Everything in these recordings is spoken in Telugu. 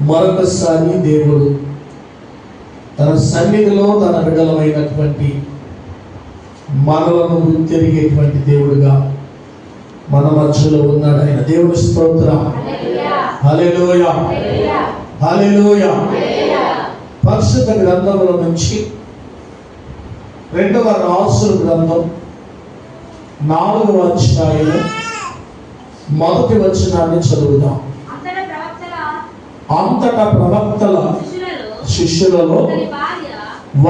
మరొకసారి దేవుడు తన సన్నిధిలో తన బిడ్డలమైనటువంటి మనలను గుర్తిరిగేటువంటి దేవుడుగా మన మధ్యలో ఉన్నాడు ఆయన. దేవుని స్తోత్రం. హల్లెలూయా, హల్లెలూయా. పరిశుద్ధ గ్రంథముల నుంచి 2వ రాసుల గ్రంథం 4వ అధ్యాయం 1వ వచనాన్ని చదువుదాం. అంతటా ప్రవక్తల శిష్యులలో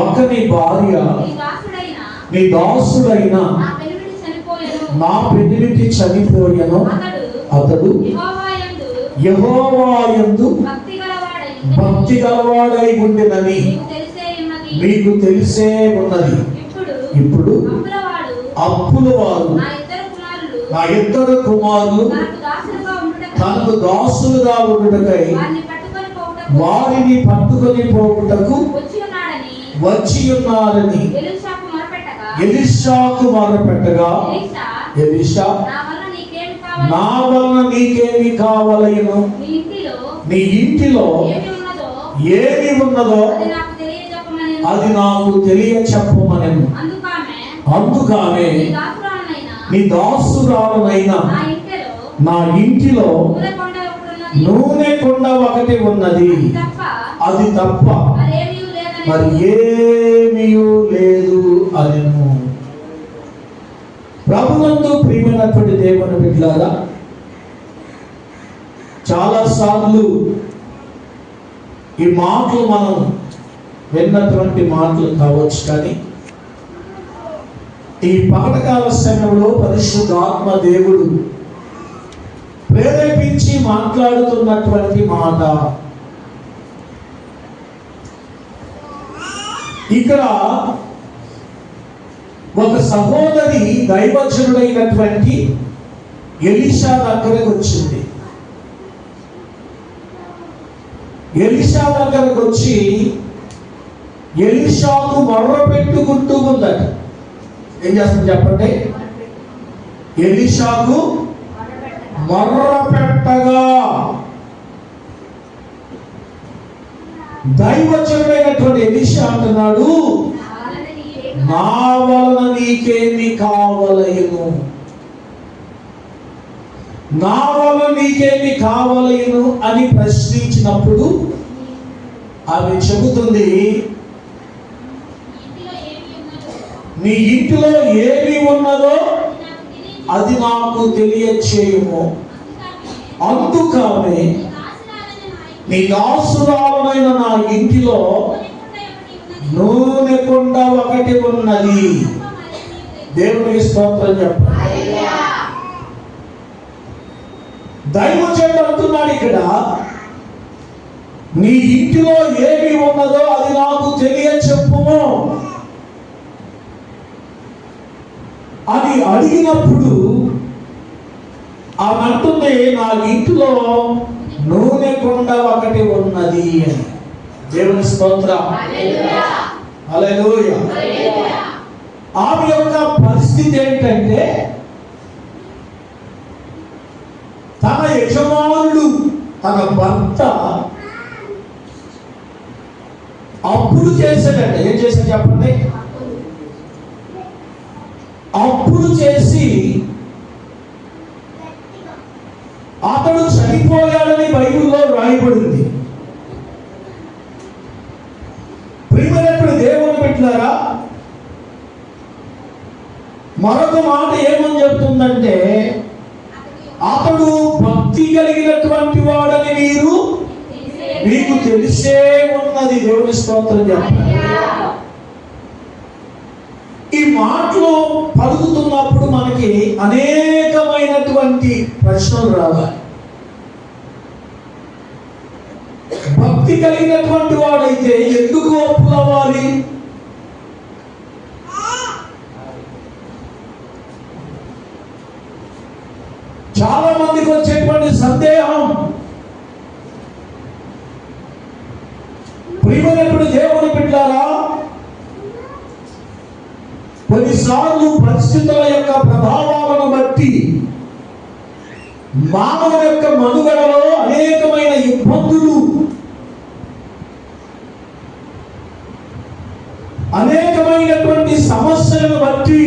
ఒకని భార్య నీ దాసుడైన నా పెనిమిటి చనిపోయెను, అతడు యెహోవాయందు భక్తి గలవాడై ఉండెనని మీకు తెలిసే ఉన్నది. ఇప్పుడు అప్పుల వారు నా ఇద్దరు కుమారులు తనకు దాసులుగా ఉండుటకై వారిని పట్టుకొని పోవుటకు వచ్చి ఉన్నారని ఎలీషాకు మొరపెట్టగా, ఎలీషా నా వలన నీకేమి కావలెను, నీ ఇంటిలో ఏమి ఉన్నదో అది నాకు తెలియచెప్పమనెను. అందుకామె నీ దాసురాలనైనా నా ఇంటిలో నూనె కొండ ఒకటి ఉన్నది, అది తప్ప మరి ఏమీ లేదు అనెను. ప్రభునందు ప్రియమైనటువంటి దేవుని బిడ్డలారా, చాలా సార్లు ఈ మాటలు మనం విన్నటువంటి మాటలు కావచ్చు, కానీ ఈ పగటకాల సమయంలో పరిశుద్ధాత్మ దేవుడు ప్రేరేపించి మాట్లాడుతున్నటువంటి మాట. ఇక్కడ ఒక సహోదరి దైవజనుడైనటువంటి ఎలీషా దగ్గరకు వచ్చింది. ఎలీషా దగ్గరకు వచ్చి ఎలీషాకు మొర్ర పెట్టుకుంటూ ఉందట. ఏం చేస్తుంది చెప్పండి? ఎలీషాకు మొర్ర పెట్టగా దైవజనుడైనటువంటి ఎలీషా అంటున్నాడు, నా వలన నీకేమి కావలెను, నా వలన నీకేమి కావలెను అని ప్రశ్నించినప్పుడు ఆమె చెబుతుంది, నీ ఇంటిలో ఏమి ఉన్నదో అది నాకు తెలియచేయుము. అందుకనే నీ దాసురాలనైన నా ఇంటిలో నూనె కొండ ఒకటి ఉన్నది. దేవునికి స్తోత్రం చెప్పండి. దైవజనుడు అంటున్నాడు ఇక్కడ, నీ ఇంటిలో ఏమి ఉన్నదో అది నాకు తెలియచెప్పుము అని అడిగినప్పుడు ఆమె అంటుంది, నా ఇంటిలో నూనె కొండ ఒకటి ఉన్నది అని. దేవుని స్తోత్రం. హల్లెలూయా. ఆమె యొక్క పరిస్థితి ఏంటంటే, తన యజమానుడు తన భర్త అప్పులు చేశాడంట. ఏం చేశాడు చెప్పండి? అప్పులు చేసి అతడు చనిపోయాడని బైబిల్లో రాయబడింది. ప్రియమైనటువంటి దేవుని బిడ్డలారా, మరొక మాట ఏమని చెప్తుందంటే, అతడు భక్తి కలిగినటువంటి వాడని మీకు తెలిసే ఉన్నది. దేవుని స్తోత్రం చెప్పండి. ఈ మాటలు పలుకుతున్నప్పుడు మనకి అనేకమైనటువంటి ప్రశ్నలు రావాలి. భక్తి కలిగినటువంటి వాడైతే ఎందుకు అప్పులు అవ్వాలి? చాలా మందికి వచ్చేటువంటి సందేహం, ప్రియమైనటువంటి దేవుని బిడ్డలారా, కొన్నిసార్లు పరిస్థితుల యొక్క ప్రభావాలను బట్టి మానవ యొక్క మనుగడలో అనేకమైన ఇబ్బందులు సమస్యలను బట్టి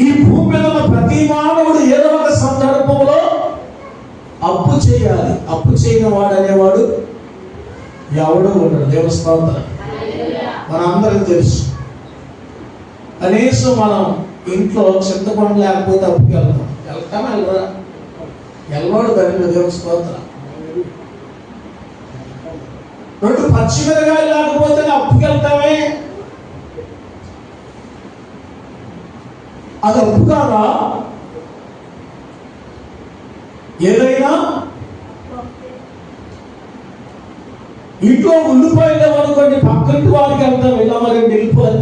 ఈ భూమి మీద ఉన్న ప్రతి మానవుడు ఏదో ఒక సందర్భంలో అప్పు చేయాలి. అప్పు చేయని వాడు అనేవాడు ఎవడు ఉండడు. దేవస్థానం మనందరికి తెలుసు. కనీసం మనం ఇంట్లో చింతపండు లేకపోతే అప్పుకి వెళ్తామా వెళ్ళరా? వెళ్ళవాడు దాని దేవస్థానం. 2 పచ్చిమిరకాయలు లేకపోతే అప్పుకి వెళ్తామే, అది అప్పు కాదా? ఏదైనా ఇంట్లో ఉల్లిపాయలు అనుకోండి, పక్కింటి వారికి వెళ్తాం, వెళ్ళమ్మా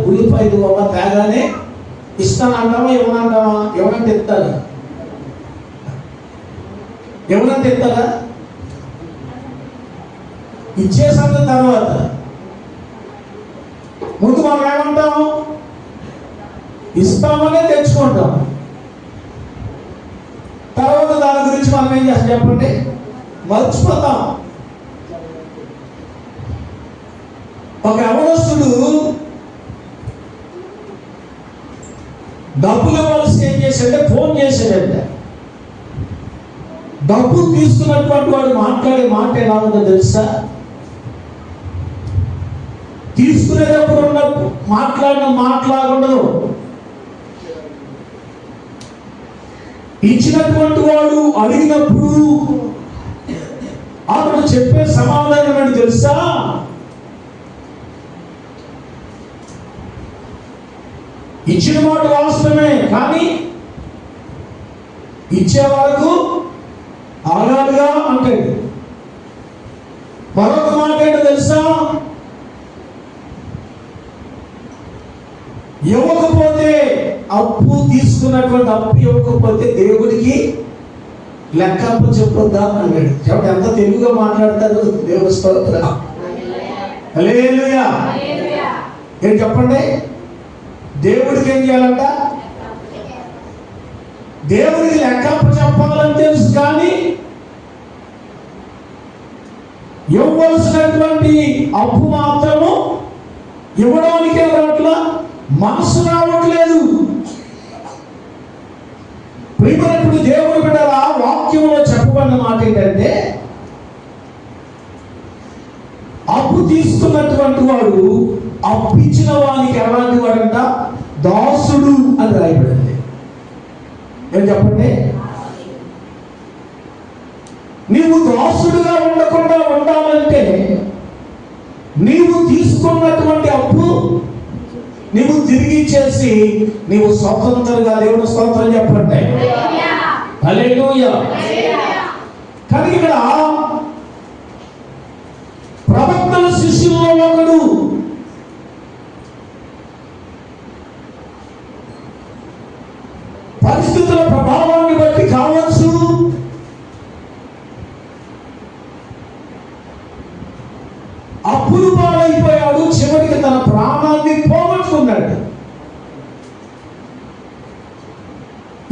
ఉల్లిపాయలు అమ్మ తేగానే ఇస్తానంటామా ఇవ్వనంటామా? ఎవరంటే ఇస్తారా? ఎవరంటే ఇస్తారా? ఇచ్చేసాక తర్వాత ముందు మనం ఏమంటాము? ఇస్తామనే తెచ్చుకుంటాం. తర్వాత దాని గురించి మనం ఏం చేస్తాం చెప్పండి? మర్చిపోతాం. ఒక యవనస్తుడు డబ్బులు ఇవ్వాల్సి ఏం చేశాడంటే ఫోన్ చేశాడంటే, డబ్బులు తీసుకున్నటువంటి వాడు మాట్లాడే మాట ఎలా ఉందో తెలుసా? తీసుకునేటప్పుడు ఉన్న మాట్లాడిన మాట్లాడదు, ఇచ్చినటువంటి వాడు అడిగినప్పుడు అతడు చెప్పే సమాధానం అని తెలుసా? ఇచ్చిన మాట వాస్తవమే, కానీ ఇచ్చే వరకు ఆగాలిగా అంటాడు. మరొక మాట ఏంటో తెలుసా? ఇవ్వకపోతే అప్పు తీసుకున్నటువంటి అప్పు ఇవ్వకపోతే దేవుడికి లెక్కప్పు చెప్పొద్దా అన్నాడు. చెప్పండి, ఎంత తెలుగుగా మాట్లాడతారు. దేవుడి స్తోత్రం. హల్లెలూయా. ఏం చెప్పండి? దేవుడికి ఏం చేయాలంట? దేవుడికి లెక్కప్పు చెప్పాలని తెలుసు, కానీ ఇవ్వవలసినటువంటి అప్పు మాత్రము ఇవ్వడానికే రావట్లా, మనసు రావట్లేదు. ప్రియమైనప్పుడు దేవుడు బిడ్డల వాక్యంలో చెప్పబడిన మాట ఏంటంటే, అప్పు తీసుకున్నటువంటి వాడు అప్పు ఇచ్చిన వానికి ఎలాంటి వాడంట? దాసుడు అని రాయబడింది. ఏం చెప్పండి? నీవు దాసుడుగా ఉండకుండా ఉండాలంటే నీవు తీసుకున్నటువంటి అప్పు నీవు తిరిగి ఇచ్చేసి నీవు స్వతంత్రంగా దేవుని స్తోత్రం చెప్పండి. హల్లెలూయా. కానీ ఇక్కడ ప్రవక్తల శిష్యుల్లో ఒకడు పరిస్థితుల ప్రభావాన్ని బట్టి కావచ్చు, అప్పులు పాలైపోయాడు. చివరికి తన ప్రాణాన్ని పోగొట్టుకున్నాడు.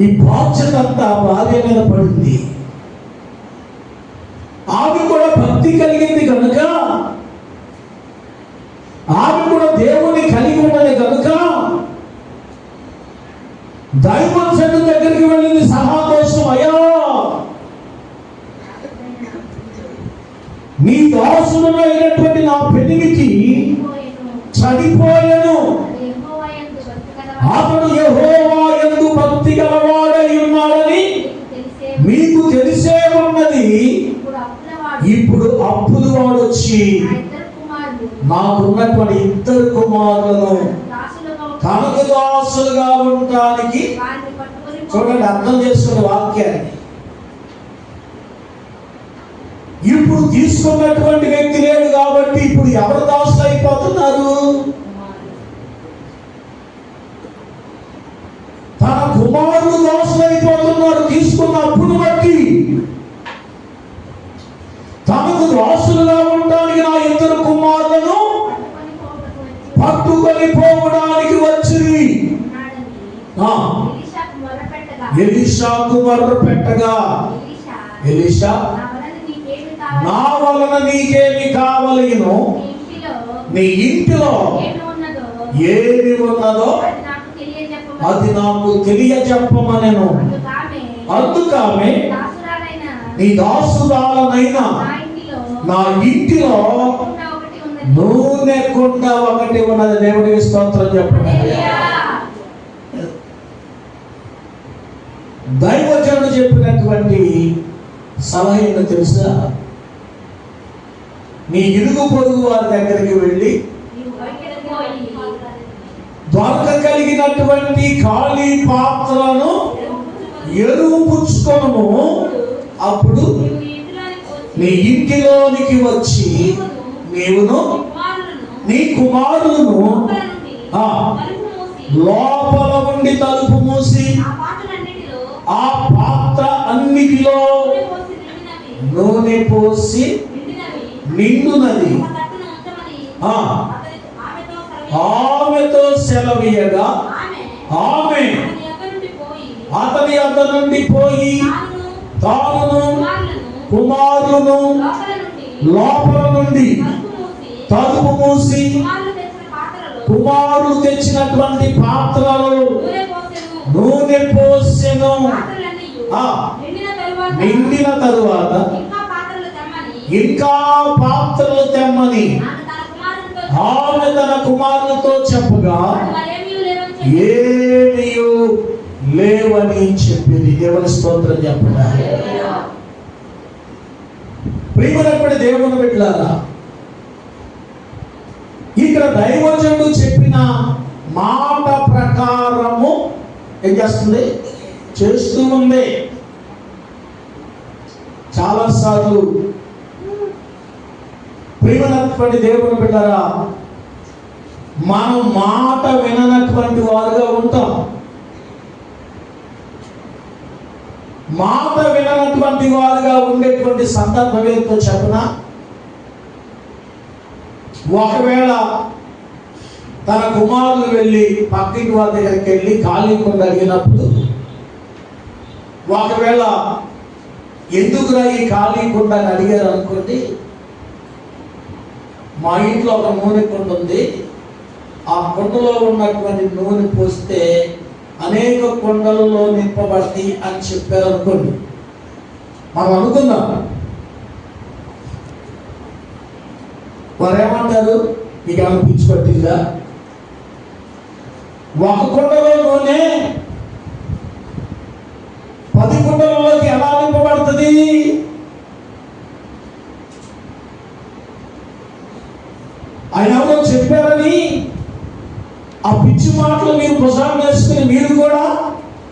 ఈ బాధ్యత అంతా భార్య మీద పడింది. ఆమె కూడా భక్తి కలిగింది కనుక, ఆమె కూడా దేవుని కలిగి ఉన్నది కనుక దైవజనుడి దగ్గరికి వెళ్ళింది సలహా కోసం. అయ్యా, నీ దాసుడు అయినటువంటి నా పెనిమిటి చనిపోయెను, అతడు యెహోవా యందు భక్తి గలవాడై ఉన్నాడని మీకు తెలిసే ఉన్నది. ఇప్పుడు అప్పులు వాడు వచ్చి నాకున్నటువంటి 2 కుమారులను తనకు దాసులుగా ఉండడానికి, చూడండి అర్థం చేసుకునే వాక్యాన్ని, ఇప్పుడు తీసుకున్నటువంటి వ్యక్తి లేడు కాబట్టి ఇప్పుడు ఎవరు దాసులు అయిపోతున్నారు? తన కుమారుడు దాసులు అయిపోతున్నారు. తీసుకున్న అప్పును బట్టి తనకు దాసులుగా ఉండడానికి నా 2 కుమారులను పట్టుకొని పోవడానికి వచ్చింది. ఎలీషాకు మొర్ర పెట్టగా ఎలీషా, నా వలన నీకేమి కావలేను, నీ ఇంటిలో ఏమి ఉన్నదో అది నాకు తెలియజెప్పమనెను. అందుకామె నీ దాసురాలనైనా నా ఇంటిలో నూనె కుండ ఒకటి ఉన్నది. దేవుడికి స్తోత్రం చెప్పండి. దైవజనుడు చెప్పినటువంటి సలహా ఏంటో తెలుసా? నీ ఇరుగు పొరుగు వారి దగ్గరికి వెళ్ళి దొరకగలిగినటువంటి ఖాళీ పాత్రలను ఎరువు పుచ్చుకొనుము. అప్పుడు నీ ఇంటిలోనికి వచ్చి నీవును నీ కుమారులను లోపల ఉండి తలుపు మూసి ఆ పాత్ర అన్నిటిలో నూనె పోసి నిండునది ఆమెతో సెలవీయగా ఆమె అతని అద్ద నుండి పోయి తానును కుమారులను లోపల నుండి తలుపు మూసి కుమారులు తెచ్చినటువంటి పాత్రలు నూనె పోసెను. నిండిన తరువాత ఇంకా పాత్రలు తెమ్మని ఆమె తన కుమారులతో చెప్పగా ఏమీ లేవని చెప్పింది. దేవుని స్తోత్రం చెప్పండి. ప్రియమైనటువంటి దేవుని బిడ్డలారా, ఇక్కడ దైవజనుడు చెప్పిన మాట ప్రకారము ఏం చేస్తుంది? చేస్తూ ఉంది. చాలాసార్లు ప్రియమైనటువంటి దేవుని బిడ్డలారా, మనం మాట విననటువంటి వారుగా ఉంటాం. మాట విననటువంటి వారుగా ఉండేటువంటి సందర్భం ఏంటో చెప్పనా? ఒకవేళ తన కుమారులు వెళ్ళి పక్కింటి వారి దగ్గరికి వెళ్ళి ఖాళీ కుండ అడిగినప్పుడు, ఒకవేళ ఎందుకురా ఈ ఖాళీ కుండ అని అడిగారు అనుకోండి, మా ఇంట్లో ఒక నూనె కుండ ఉంది, ఆ కుండలో ఉన్నటువంటి నూనె పోస్తే అనేక కుండలలో నింపబడి అని చెప్పారు అనుకోండి. మనం అనుకుందాం, వారు ఏమంటారు? మీకు ఏమైనా పిచ్చి పట్టిందా? ఒక కుండలో నూనె 10 కుండలలోకి ఎలా నింపబడుతుంది? ఆయన ఎవరో చెప్పారని ఆ పిచ్చి మాటలు మీరు భుజాన్ని వేసుకుని మీరు కూడా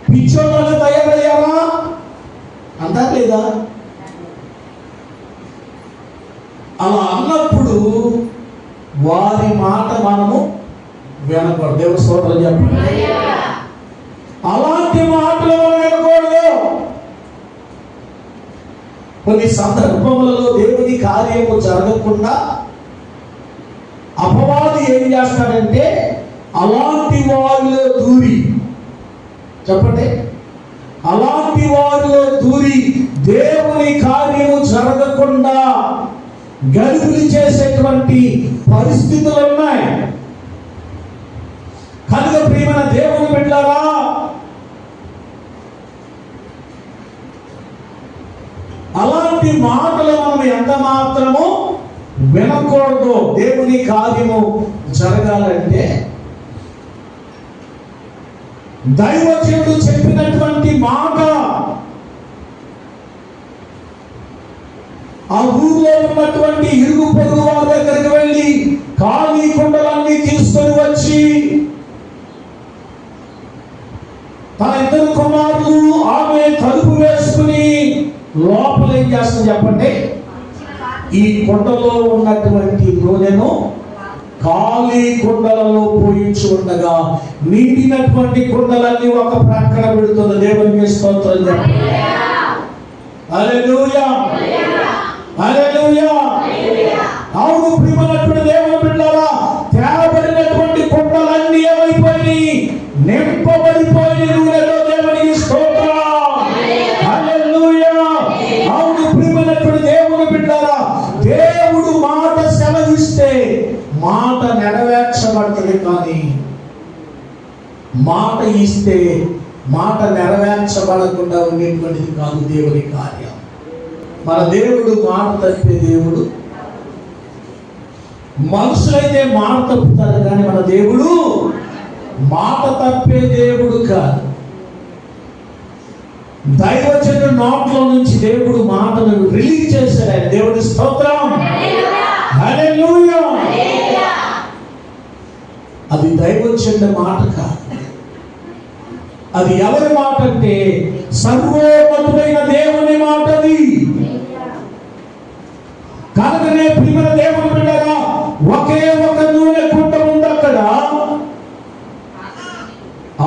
పిచ్చోళ్ళగా తయారయ్యారా? అంటారు లేదా? అలా అన్నప్పుడు వారి మాట మనము వినకూడదు. దేవుని స్తోత్రం చెప్పండి. అలాంటి మాటలు మనం వినకూడదు. కొన్ని సందర్భములలో దేవుని కార్యము జరగకుండా అపవాది ఏం చేస్తాడంటే అలాంటి వారిలో దూరి, చెప్పండి, అలాంటి వారిలో దూరి దేవుని కార్యము జరగకుండా గడుపులు చేసేటువంటి పరిస్థితులు ఉన్నాయి. కనుక ప్రియమైన దేవుని బిడ్డలారా, అలాంటి మాటలు మనం ఎంత మాత్రము వినకూడదు. దేవుని కార్యము జరగాలంటే దైవజనుడు చెప్పినటువంటి మాట ఆ ఊరిలో ఉన్నటువంటి ఇరుగు పొరుగు వారి దగ్గరికి వెళ్ళి ఖాళీ కుండలన్నీ తీసుకొని వచ్చి తన 2 కుమారులు ఆమె తలుపు వేసుకుని లోపల ఏం చేస్తుంది చెప్పండి? ఈ కుండలో ఉన్నటువంటి నూనెను ఖాళీ కుండలలో పోయించి ఉండగా నిండినటువంటి కుండలన్నీ ఒక ప్రక్కన పెడుతున్న. దేవునికి స్తోత్రం చెప్పండి. హల్లెలూయా, హల్లెలూయా. అవును ప్రియమైనటువంటి దేవుని బిడ్డలారా, తేబడినటువంటి కుండలన్నీ ఏమైపోయి నింపబడిపోయి నూనెతో. దేవునికి స్తోత్రం, హల్లెలూయా. అవును ప్రియమైనటువంటి దేవుని బిడ్డలారా, దేవుడు మాట సెలవిస్తే మాట నెరవేర్చబడుతుంది. కానీ మాట ఇస్తే మాట నెరవేర్చబడకుండా ఉండేటువంటిది కాదు దేవుని కార్యం. మన దేవుడు మాట తప్పే దేవుడు. మనుషులైతే మాట తప్పుతారు, కానీ మన దేవుడు మాట తప్పే దేవుడు కాదు. దైవజనుడి నోట్లో నుంచి దేవుడు మాటను రిలీజ్ చేశాడు. ఆయన దేవుడి స్తోత్రం, హల్లెలూయా. అది దైవజనుడి మాట కాదు. అది ఎవరి మాట అంటే సర్వోన్నతుడైన దేవుని మాటది. కనుకనే ప్రియమైన దేవుని బిడ్డగా ఒకే ఒక నూనె కుండ ఉంది అక్కడ.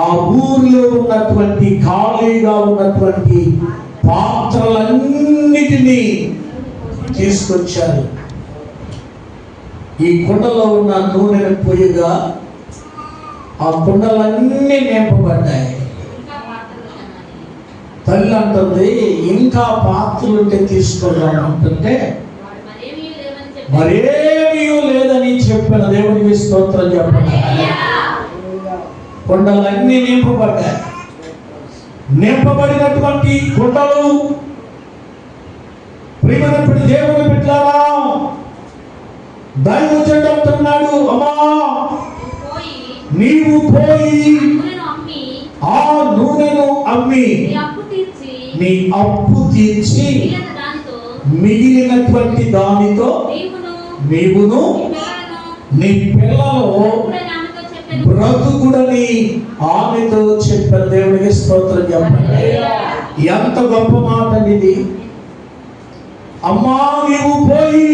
ఆ ఊరిలో ఉన్నటువంటి ఖాళీగా ఉన్నటువంటి పాత్రలన్నిటినీ తీసుకొచ్చారు. ఈ కుండలో ఉన్న నూనెను పోయగా ఆ కుండలన్నీ నింపబడ్డాయి. తల్లి అంటుంది, ఇంకా పాత్రలుంటే తీసుకున్నాం అంటుంటే మరేమీ లేదని చెప్పిన దేవునికి స్తోత్రం చెప్పండి. కుండలన్నీ నింపబడ్డాయి. నింపబడినటువంటి కుండలు ప్రియమైనటువంటి దేవుని బిడ్డలారా, దైవజనుడు అంటున్నాడు, అమ్మా నీవు పోయి ఆ నూనెను అమ్మి నీ అప్పు తీర్చి మిగిలినటువంటి దానితో నీవును నీ పిల్లలు బ్రతుకుడని ఆమెతో చెప్పిన దేవునికి స్తోత్రం చెప్పండి. ఎంత గొప్ప మాట ఇది. అమ్మా నీవు పోయి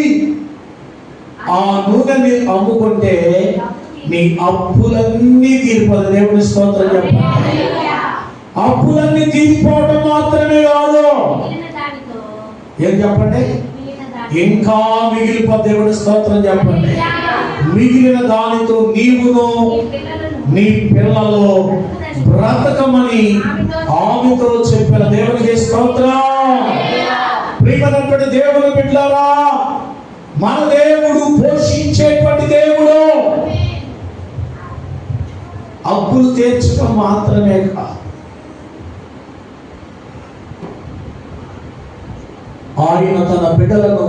ఆ నూనెని అమ్ముకుంటే నీ అప్పులన్నీ తీరిపోదు. దేవుని స్తోత్రం చెప్పండి. అప్పులన్నీ తీరిపోవడం మాత్రమే కాదు, ఏం చెప్పండి, ఇంకా మిగిలిపోతే. దేవుని స్తోత్రం చెప్పండి. మిగిలిన దానితో నీవును నీ పిల్లలు బ్రతకమని ఆమెతో చెప్పిన దేవునికి స్తోత్రం. ప్రియమైనటువంటి దేవుని బిడ్డలారా, మన దేవుడు పోషించేటువంటి దేవుడు. అప్పులు తీర్చడం మాత్రమే కాదు, ఆయన తన బిడ్డలను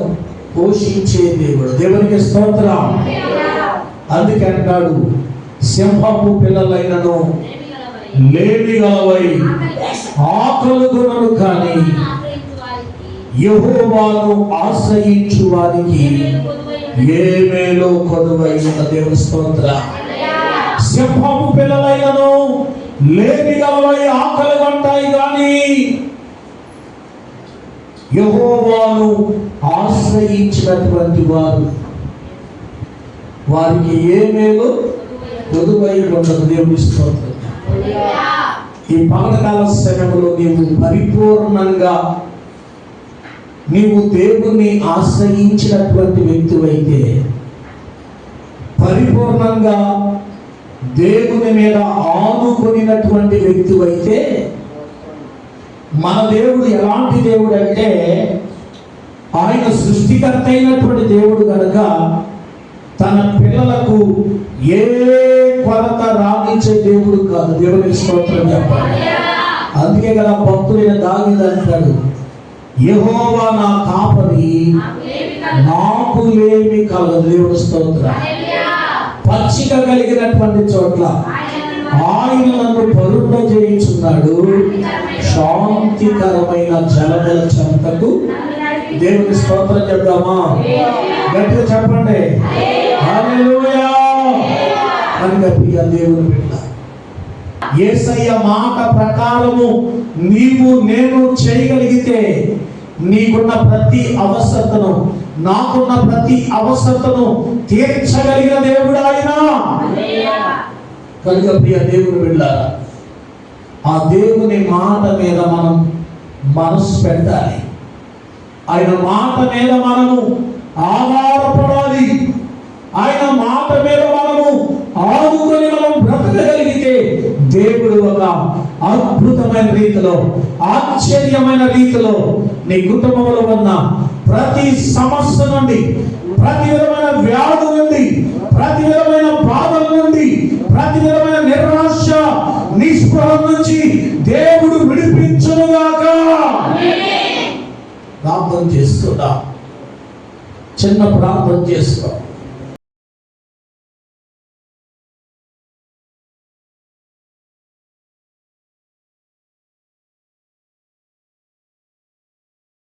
పోషించే దేవుడు. దేవునికి స్తోత్రం. అందుకే అంటాడు, సింహపు పిల్లలైనను లేమి గలవై ఆకలుగొనను కానీ యెహోవాను ఆశ్రయించు వారికి ఏ మేలు కొదువైన. దేవుని స్తోత్రం. సింహపు పిల్లలైనను లేమి గలవై ఆకలిగొంటాయి కానీ యెహోవాను ఆశ్రయించినటువంటి వారికి ఏ మేలు కొదువై ఉండదు. దేవుని స్తోత్రం. ఈ పగడకాల సమయంలో నీవు పరిపూర్ణంగా నీవు దేవుణ్ణి ఆశ్రయించినటువంటి వ్యక్తివైతే, పరిపూర్ణంగా దేవుని మీద ఆనుకున్నటువంటి వ్యక్తివైతే, మన దేవుడు ఎలాంటి దేవుడు అంటే ఆయన సృష్టికర్త అయినటువంటి దేవుడు కనుక తన పిల్లలకు ఏ కొరత రానిచ్చే దేవుడు కాదు. దేవునికి స్తోత్రం చెప్పాలి. అందుకే కదా భక్తుడైన దావీదు అంటాడు, యెహోవా నా కాపరి, నాకు లేమి కలగదు. దేవుని స్తోత్రం. పచ్చిక కలిగినటువంటి చోట్ల ఆయన నన్ను పరుండ చేయించున్నాడు, శాంతికరమైన జలముల చెంతకు. దేవుని స్తోత్రం చెప్దామా? గట్టిగా చెప్పండి, హల్లెలూయా. కనుక ప్రియ దేవుని బిడ్డ, యేసయ్య మాట ప్రకారము నీవు నేను చేయగలిగితే నీకున్న ప్రతి అవసరతను, నాకున్న ప్రతి అవసరతను తీర్చగలిగిన దేవుడు ఆయన. కనుక ప్రియ దేవుని బిడ్డలారా, ఆ దేవుని మాట మీద మనం మనసు పెట్టాలి. ఆయన మాట మీద మనము ఆధారపడాలి. ఆయన మాట మీద మనము ఆదుకొని మనం బ్రతకగలిగితే దేవుడు ఒక అద్భుతమైన రీతిలో, ఆశ్చర్యమైన రీతిలో నీ కుటుంబంలో ఉన్న ప్రతి సమస్య నుండి, ప్రతి విధమైన వ్యాధి నుండి, ప్రతి విధమైన బాధల నుండి, ప్రతి విధమైన నిరాశ నిస్పృహ నుంచి దేవుడు విడిపించునుగాక. ప్రార్థన చేస్తున్నా, చిన్న ప్రార్థన చేసుకో.